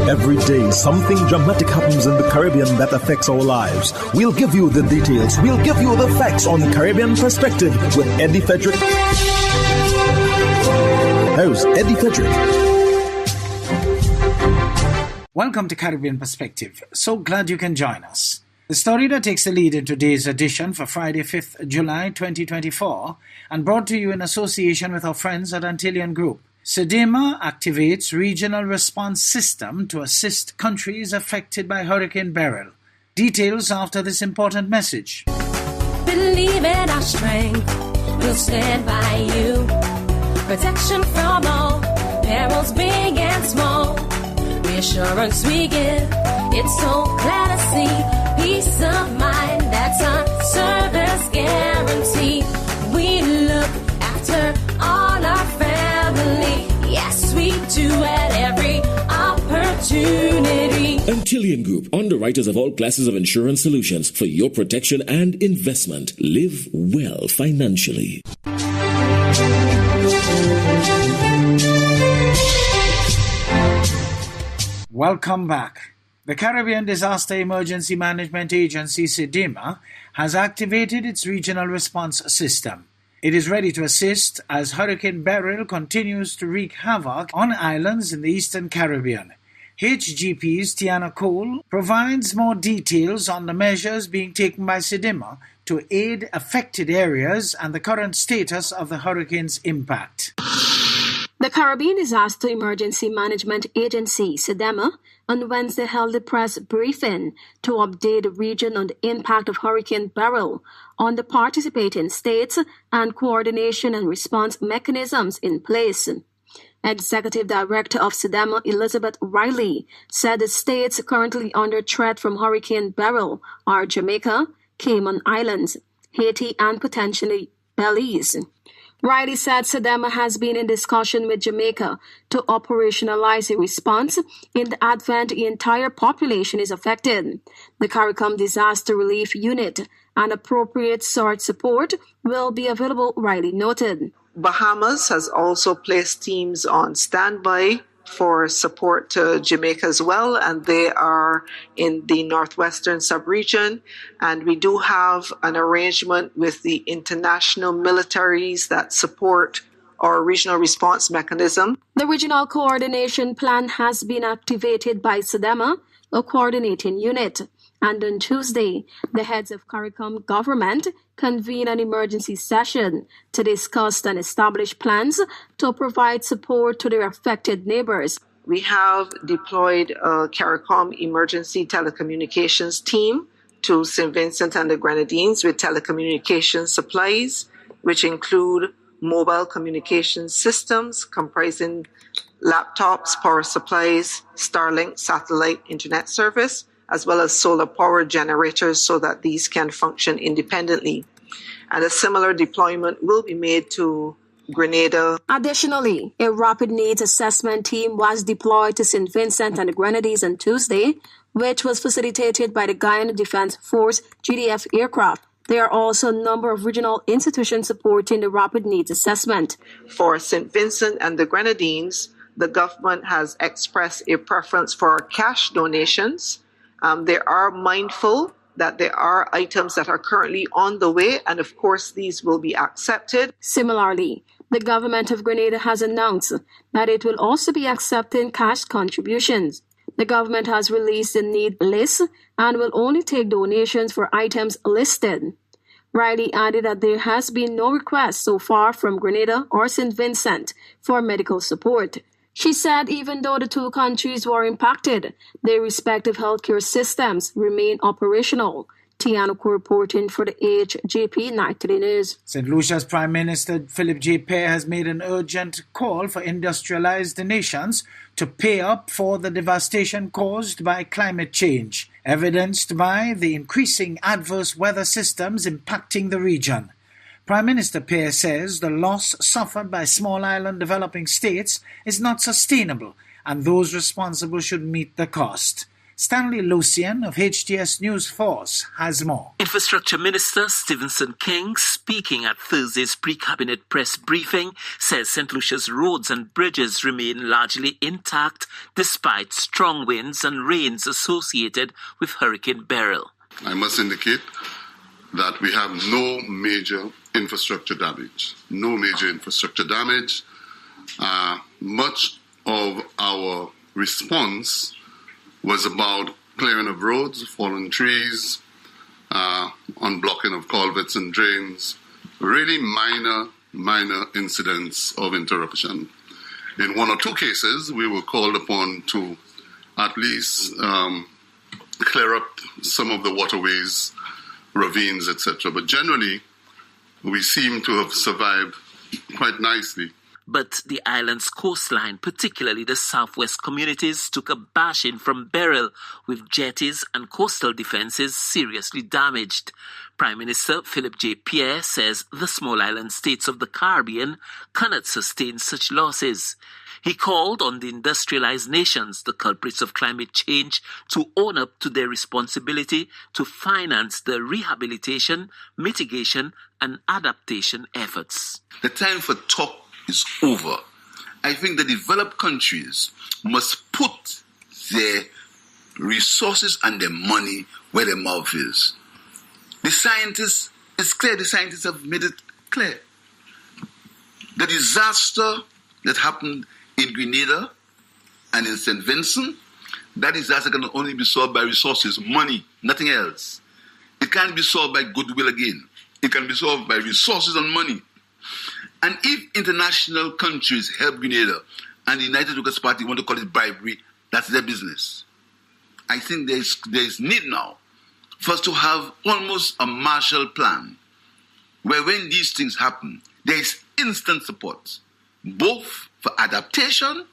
Every day, something dramatic happens in the Caribbean that affects our lives. We'll give you the details. We'll give you the facts on Caribbean Perspective with Eddie Frederick. Here's Eddie Frederick. Welcome to Caribbean Perspective. So glad you can join us. The story that takes the lead in today's edition for Friday, 5th July 2024, and brought to you in association with our friends at Antillean Group. CDEMA activates regional response system to assist countries affected by Hurricane Beryl. Details after this important message. Believe in our strength, we'll stand by you. Protection from all perils, big and small. Reassurance we give, it's so glad to see. Peace of mind, that's our service guarantee. We look after all our family. Yes, we do at every opportunity. Antillean Group, underwriters of all classes of insurance solutions for your protection and investment. Live well financially. Welcome back. The Caribbean Disaster Emergency Management Agency, CDEMA, has activated its regional response system. It is ready to assist as Hurricane Beryl continues to wreak havoc on islands in the Eastern Caribbean. HGP's Tiana Cole provides more details on the measures being taken by CDEMA to aid affected areas and the current status of the hurricane's impact. The Caribbean Disaster Emergency Management Agency, CDEMA, on Wednesday held a press briefing to update the region on the impact of Hurricane Beryl on the participating states and coordination and response mechanisms in place. Executive Director of CDEMA, Elizabeth Riley, said the states currently under threat from Hurricane Beryl are Jamaica, Cayman Islands, Haiti, and potentially Belize. Riley said CDEMA has been in discussion with Jamaica to operationalize a response in the event the entire population is affected. The CARICOM Disaster Relief Unit and appropriate sort support will be available, Riley noted. Bahamas has also placed teams on standby for support to Jamaica as well, and they are in the northwestern subregion. And we do have an arrangement with the international militaries that support our regional response mechanism. The regional coordination plan has been activated by CDEMA, a coordinating unit. And on Tuesday, the heads of CARICOM government convened an emergency session to discuss and establish plans to provide support to their affected neighbors. We have deployed a CARICOM emergency telecommunications team to St. Vincent and the Grenadines with telecommunications supplies, which include mobile communication systems comprising laptops, power supplies, Starlink satellite internet service, as well as solar power generators so that these can function independently. And a similar deployment will be made to Grenada. Additionally, a rapid needs assessment team was deployed to St. Vincent and the Grenadines on Tuesday, which was facilitated by the Guyana Defense Force GDF aircraft. There are also a number of regional institutions supporting the rapid needs assessment. For St. Vincent and the Grenadines, the government has expressed a preference for cash donations. They are mindful that there are items that are currently on the way, and of course these will be accepted. Similarly, the government of Grenada has announced that it will also be accepting cash contributions. The government has released the need list and will only take donations for items listed. Riley added that there has been no request so far from Grenada or St. Vincent for medical support. She said even though the two countries were impacted, their respective healthcare systems remain operational. Tiana reporting for the HGP Nightly News. St. Lucia's Prime Minister Philip J. Pear has made an urgent call for industrialized nations to pay up for the devastation caused by climate change, evidenced by the increasing adverse weather systems impacting the region. Prime Minister Pear says the loss suffered by small island developing states is not sustainable and those responsible should meet the cost. Stanley Lucian of HTS News Force has more. Infrastructure Minister Stephenson King, speaking at Thursday's pre-cabinet press briefing, says St. Lucia's roads and bridges remain largely intact despite strong winds and rains associated with Hurricane Beryl. I must indicate that we have no major infrastructure damage. No major infrastructure damage. Much of our response was about clearing of roads, fallen trees, unblocking of culverts and drains, really minor incidents of interruption. In one or two cases, we were called upon to at least clear up some of the waterways, ravines, etc. But generally, we seem to have survived quite nicely. But the island's coastline, particularly the southwest communities, took a bashing from Beryl, with jetties and coastal defences seriously damaged. Prime Minister Philip J. Pierre says the small island states of the Caribbean cannot sustain such losses. He called on the industrialized nations, the culprits of climate change, to own up to their responsibility to finance the rehabilitation, mitigation and adaptation efforts. The time for talk is over. I think the developed countries must put their resources and their money where their mouth is. The scientists have made it clear. The disaster that happened in Grenada and in St. Vincent, that disaster can only be solved by resources, money, nothing else. It can't be solved by goodwill again. It can be solved by resources and money. And if international countries help Grenada and the United Workers' Party want to call it bribery, that's their business. I think there's need now for us to have almost a Marshall Plan, where when these things happen, there is instant support, both for adaptation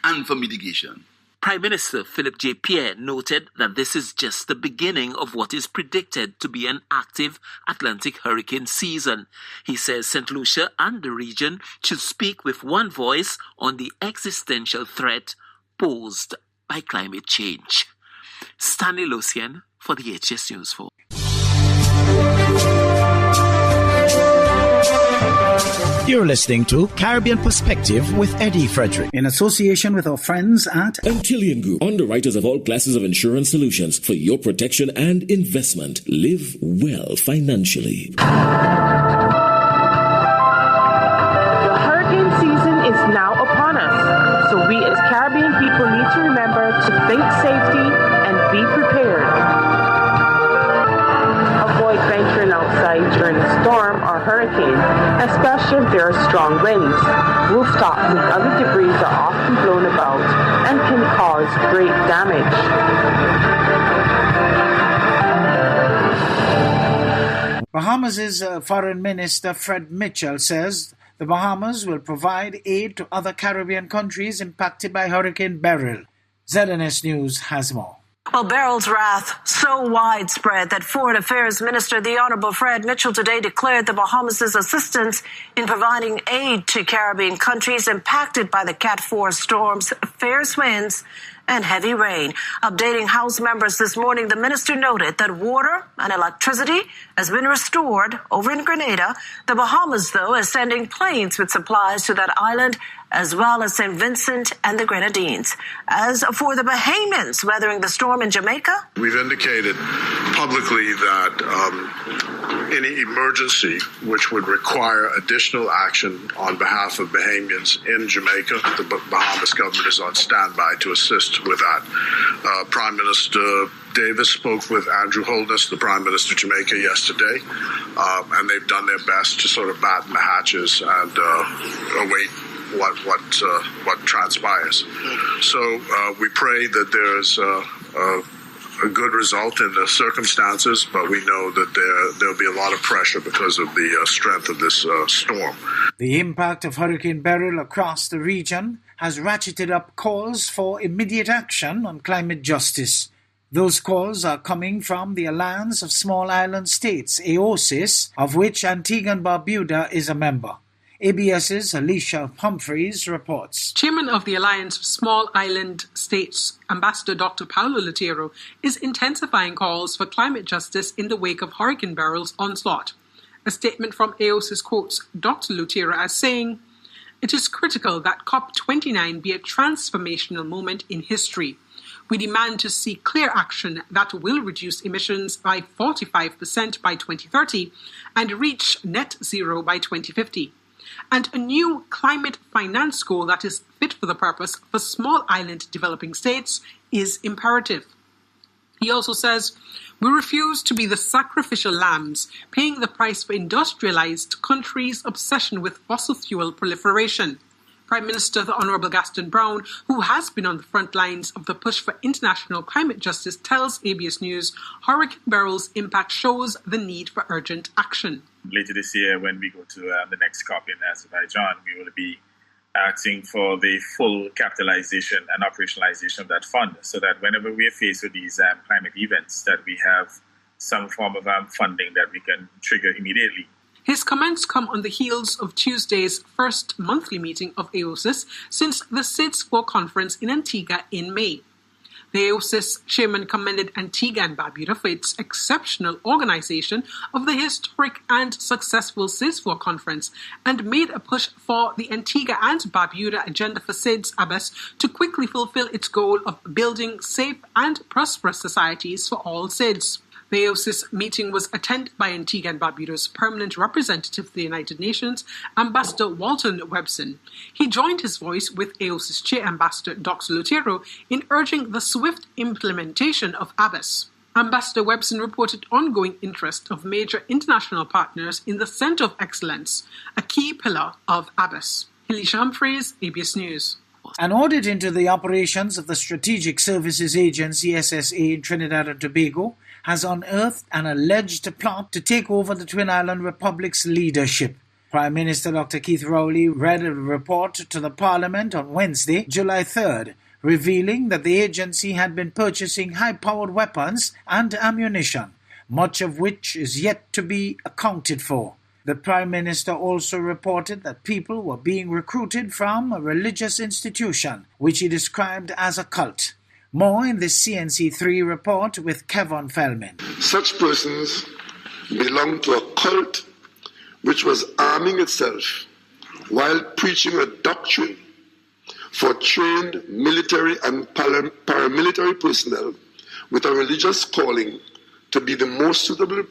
and for mitigation. Prime Minister Philip J. Pierre noted that this is just the beginning of what is predicted to be an active Atlantic hurricane season. He says St. Lucia and the region should speak with one voice on the existential threat posed by climate change. Stanley Lucian for the HTS News Force. You're listening to Caribbean Perspective with Eddie Frederick, in association with our friends at Antillian Group, underwriters of all classes of insurance solutions for your protection and investment. Live well financially. The hurricane season is now upon us, so we as Caribbean people need to remember to think safety and be prepared. Avoid venturing outside during a storm or hurricane, especially if there are strong winds. Rooftops and other debris are often blown about and can cause great damage. Bahamas' Foreign Minister Fred Mitchell says the Bahamas will provide aid to other Caribbean countries impacted by Hurricane Beryl. ZNS News has more. Well, Beryl's wrath so widespread that Foreign Affairs Minister the Honorable Fred Mitchell today declared the Bahamas' assistance in providing aid to Caribbean countries impacted by the Cat 4 storms, fierce winds, and heavy rain. Updating House members this morning, the minister noted that water and electricity has been restored over in Grenada. The Bahamas, though, is sending planes with supplies to that island, as well as St. Vincent and the Grenadines. As for the Bahamians weathering the storm in Jamaica, we've indicated publicly that any emergency which would require additional action on behalf of Bahamians in Jamaica, the Bahamas government is on standby to assist with that. Prime Minister Davis spoke with Andrew Holness, the Prime Minister of Jamaica, yesterday, and they've done their best to sort of batten the hatches and await what transpires. So we pray that there's a good result in the circumstances, but we know that there'll be a lot of pressure because of the strength of this storm. The impact of Hurricane Beryl across the region has ratcheted up calls for immediate action on climate justice. Those calls are coming from the Alliance of Small Island States, AOSIS, of which Antigua and Barbuda is a member. ABS's Alicia Humphreys reports. Chairman of the Alliance of Small Island States, Ambassador Dr. Paulo Lutero, is intensifying calls for climate justice in the wake of Hurricane Beryl's onslaught. A statement from AOSIS quotes Dr. Lutero as saying, "It is critical that COP29 be a transformational moment in history. We demand to see clear action that will reduce emissions by 45% by 2030 and reach net zero by 2050. And a new climate finance goal that is fit for the purpose for small island developing states is imperative." He also says, "We refuse to be the sacrificial lambs, paying the price for industrialized countries' obsession with fossil fuel proliferation." Prime Minister the Honourable Gaston Brown, who has been on the front lines of the push for international climate justice, tells ABS News Hurricane Beryl's impact shows the need for urgent action. Later this year, when we go to the next COP in Azerbaijan, we will be asking for the full capitalization and operationalization of that fund, so that whenever we are faced with these climate events, that we have some form of funding that we can trigger immediately. His comments come on the heels of Tuesday's first monthly meeting of AOSIS since the SIDS4 conference in Antigua in May. The AOSIS chairman commended Antigua and Barbuda for its exceptional organization of the historic and successful SIDS4 conference and made a push for the Antigua and Barbuda agenda for SIDS Abbas to quickly fulfill its goal of building safe and prosperous societies for all SIDS. The AOSIS meeting was attended by Antigua and Barbuda's permanent representative to the United Nations, Ambassador Walton Webson. He joined his voice with AOSIS Chair Ambassador Dr. Lutero in urging the swift implementation of ABAS. Ambassador Webson reported ongoing interest of major international partners in the Centre of Excellence, a key pillar of ABAS. Alicia Humphreys, ABS News. An audit into the operations of the Strategic Services Agency SSA in Trinidad and Tobago has unearthed an alleged plot to take over the Twin Island Republic's leadership. Prime Minister Dr. Keith Rowley read a report to the Parliament on Wednesday, July 3rd, revealing that the agency had been purchasing high-powered weapons and ammunition, much of which is yet to be accounted for. The Prime Minister also reported that people were being recruited from a religious institution, which he described as a cult. More in this CNC3 report with Kevin Feldman. Such persons belong to a cult which was arming itself while preaching a doctrine for trained military and paramilitary personnel with a religious calling to be the most suitable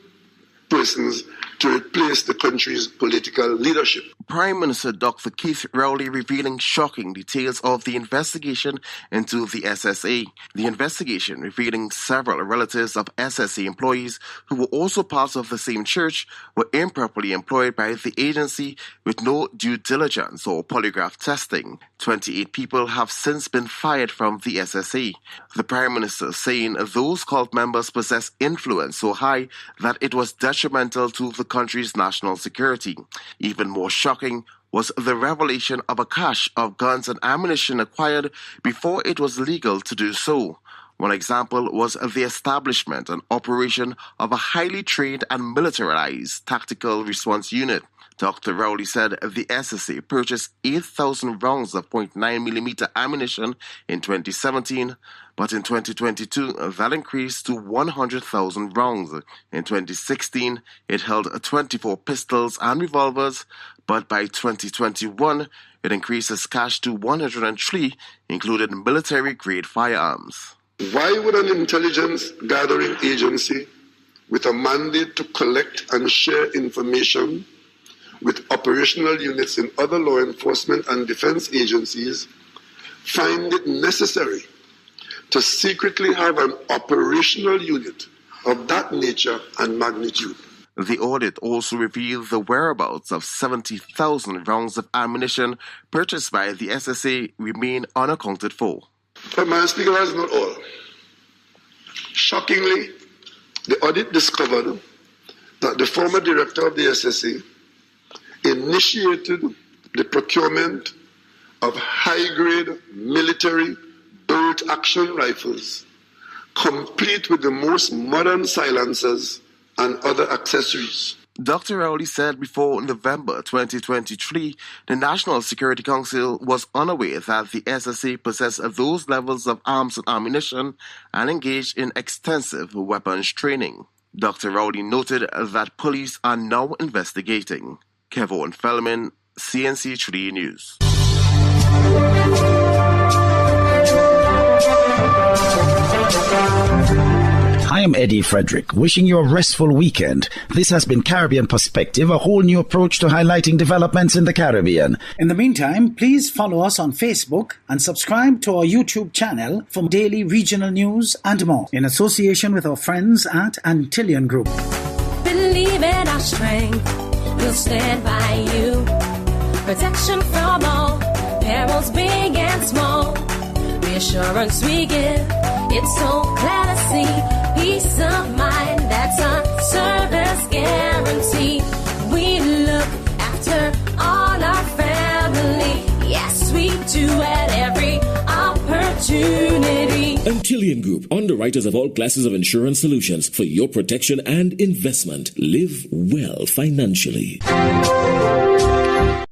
persons to replace the country's political leadership. Prime Minister Dr. Keith Rowley revealing shocking details of the investigation into the SSA. The investigation revealing several relatives of SSA employees who were also parts of the same church were improperly employed by the agency with no due diligence or polygraph testing. 28 people have since been fired from the SSA. The Prime Minister saying those cult members possess influence so high that it was detrimental to the country's national security. Even more shocking was the revelation of a cache of guns and ammunition acquired before it was legal to do so. One example was the establishment and operation of a highly trained and militarized tactical response unit. Dr. Rowley said the SSA purchased 8,000 rounds of .9mm ammunition in 2017, but in 2022 that increased to 100,000 rounds. In 2016, it held 24 pistols and revolvers, but by 2021, it increased its cache to 103, including military-grade firearms. Why would an intelligence gathering agency with a mandate to collect and share information with operational units in other law enforcement and defense agencies find it necessary to secretly have an operational unit of that nature and magnitude? The audit also revealed the whereabouts of 70,000 rounds of ammunition purchased by the SSA remain unaccounted for. But Madam Speaker, that's not all. Shockingly, the audit discovered that the former director of the SSA initiated the procurement of high-grade military bolt-action rifles, complete with the most modern silencers and other accessories. Dr. Rowley said before November 2023, the National Security Council was unaware that the SSA possessed those levels of arms and ammunition and engaged in extensive weapons training. Dr. Rowley noted that police are now investigating. Kevin Fellman, CNC3 News. I am Eddie Frederick, wishing you a restful weekend. This has been Caribbean Perspective, a whole new approach to highlighting developments in the Caribbean. In the meantime, please follow us on Facebook and subscribe to our YouTube channel for daily regional news and more, in association with our friends at Antillian Group. Believe in our strength, we'll stand by you. Protection from all perils, big and small. Reassurance we give, it's so clear to see. Peace of mind, that's our service guarantee. We look after all our family. Yes, we do at every opportunity. Antillian Group, underwriters of all classes of insurance solutions for your protection and investment. Live well financially.